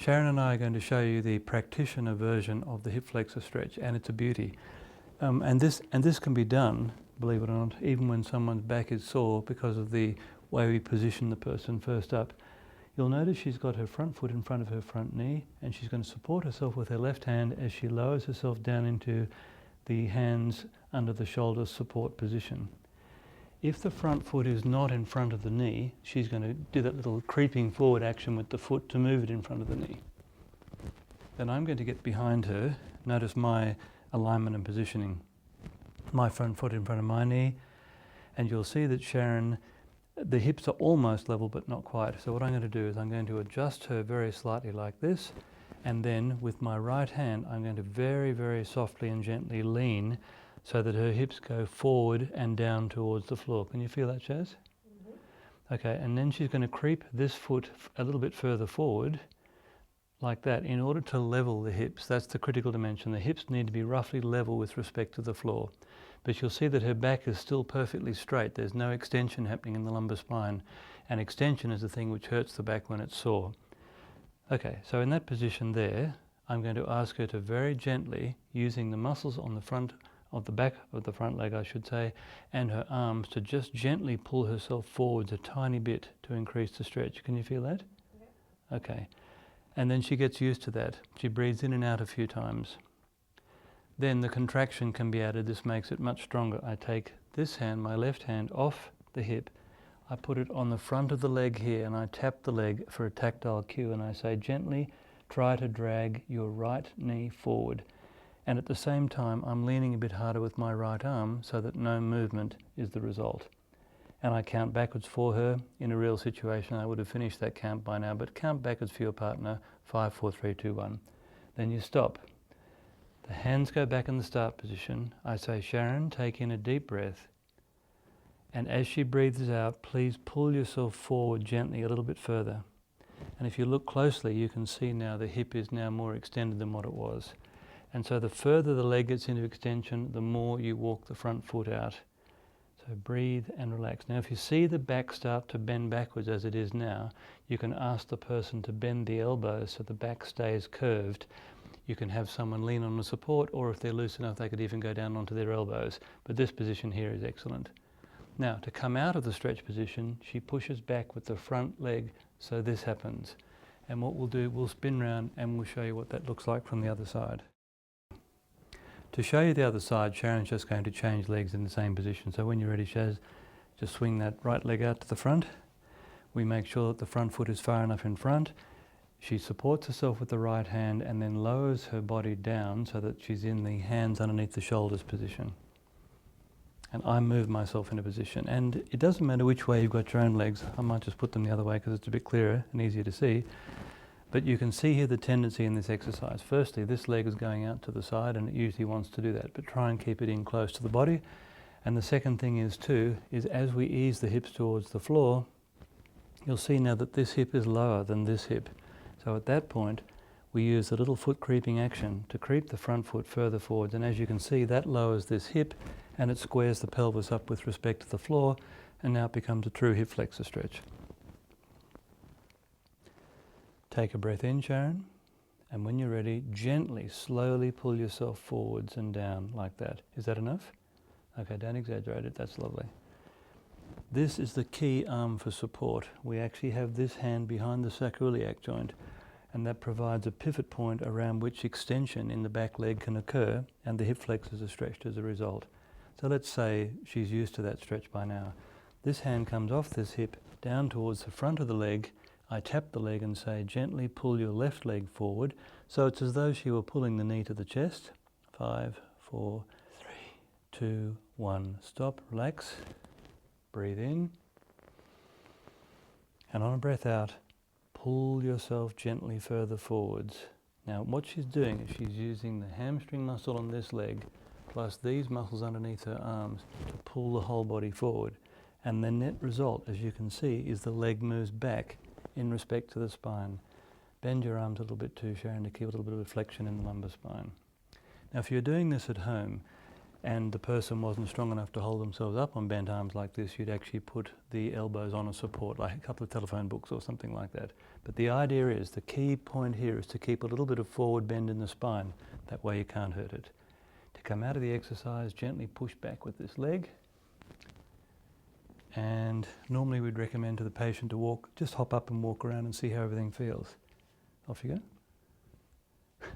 Sharon and I are going to show you the practitioner version of the hip flexor stretch, and it's a beauty. And this can be done, believe it or not, even when someone's back is sore because of the way we position the person first up. You'll notice she's got her front foot in front of her front knee, and she's going to support herself with her left hand as she lowers herself down into the hands under the shoulder support position. If the front foot is not in front of the knee, she's going to do that little creeping forward action with the foot to move it in front of the knee. Then I'm going to get behind her. Notice my alignment and positioning. My front foot in front of my knee, and you'll see that Sharon, the hips are almost level but not quite. So what I'm going to do is I'm going to adjust her very slightly like this, and then with my right hand I'm going to very, very softly and gently lean so that her hips go forward and down towards the floor. Can you feel that, Shaz? Mm-hmm. Okay, and then she's going to creep this foot a little bit further forward like that in order to level the hips. That's the critical dimension. The hips need to be roughly level with respect to the floor. But you'll see that her back is still perfectly straight. There's no extension happening in the lumbar spine. And extension is the thing which hurts the back when it's sore. Okay, so in that position there, I'm going to ask her to very gently, using the muscles on the front of the back of the front leg, I should say, and her arms, to just gently pull herself forwards a tiny bit to increase the stretch. Can you feel that? Yeah. Okay. And then she gets used to that. She breathes in and out a few times. Then the contraction can be added. This makes it much stronger. I take this hand, my left hand, off the hip. I put it on the front of the leg here, and I tap the leg for a tactile cue, and I say, gently try to drag your right knee forward. And at the same time, I'm leaning a bit harder with my right arm so that no movement is the result. And I count backwards for her. In a real situation, I would have finished that count by now, but count backwards for your partner, 5, 4, 3, 2, 1. Then you stop. The hands go back in the start position. I say, Sharon, take in a deep breath. And as she breathes out, please pull yourself forward gently a little bit further. And if you look closely, you can see now the hip is now more extended than what it was. And so the further the leg gets into extension, the more you walk the front foot out. So breathe and relax. Now if you see the back start to bend backwards as it is now, you can ask the person to bend the elbows so the back stays curved. You can have someone lean on the support, or if they're loose enough, they could even go down onto their elbows. But this position here is excellent. Now, to come out of the stretch position, she pushes back with the front leg, so this happens. And what we'll do, we'll spin round and we'll show you what that looks like from the other side. To show you the other side, Sharon's just going to change legs in the same position. So when you're ready, Shaz, just swing that right leg out to the front. We make sure that the front foot is far enough in front. She supports herself with the right hand and then lowers her body down so that she's in the hands underneath the shoulders position. And I move myself into position. And it doesn't matter which way you've got your own legs. I might just put them the other way because it's a bit clearer and easier to see. But you can see here the tendency in this exercise. Firstly, this leg is going out to the side, and it usually wants to do that, but try and keep it in close to the body. And the second thing is as we ease the hips towards the floor, you'll see now that this hip is lower than this hip. So at that point, we use the little foot creeping action to creep the front foot further forwards. And as you can see, that lowers this hip and it squares the pelvis up with respect to the floor, and now it becomes a true hip flexor stretch. Take a breath in, Sharon, and when you're ready, gently, slowly pull yourself forwards and down like that. Is that enough? Okay, don't exaggerate it, that's lovely. This is the key arm for support. We actually have this hand behind the sacroiliac joint, and that provides a pivot point around which extension in the back leg can occur, and the hip flexors are stretched as a result. So let's say she's used to that stretch by now. This hand comes off this hip down towards the front of the leg. I tap the leg and say, gently pull your left leg forward. So it's as though she were pulling the knee to the chest. 5, 4, 3, 2, 1. Stop, relax, breathe in. And on a breath out, pull yourself gently further forwards. Now what she's doing is she's using the hamstring muscle on this leg plus these muscles underneath her arms to pull the whole body forward. And the net result, as you can see, is the leg moves back in respect to the spine. Bend your arms a little bit too, Sharon, to keep a little bit of flexion in the lumbar spine. Now if you're doing this at home, and the person wasn't strong enough to hold themselves up on bent arms like this, you'd actually put the elbows on a support, like a couple of telephone books or something like that. But the idea is, the key point here is to keep a little bit of forward bend in the spine. That way you can't hurt it. To come out of the exercise, gently push back with this leg. And normally we'd recommend to the patient to walk, just hop up and walk around and see how everything feels. Off you go.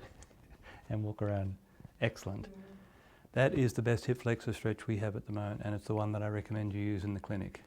And walk around. Excellent. That is the best hip flexor stretch we have at the moment, and it's the one that I recommend you use in the clinic.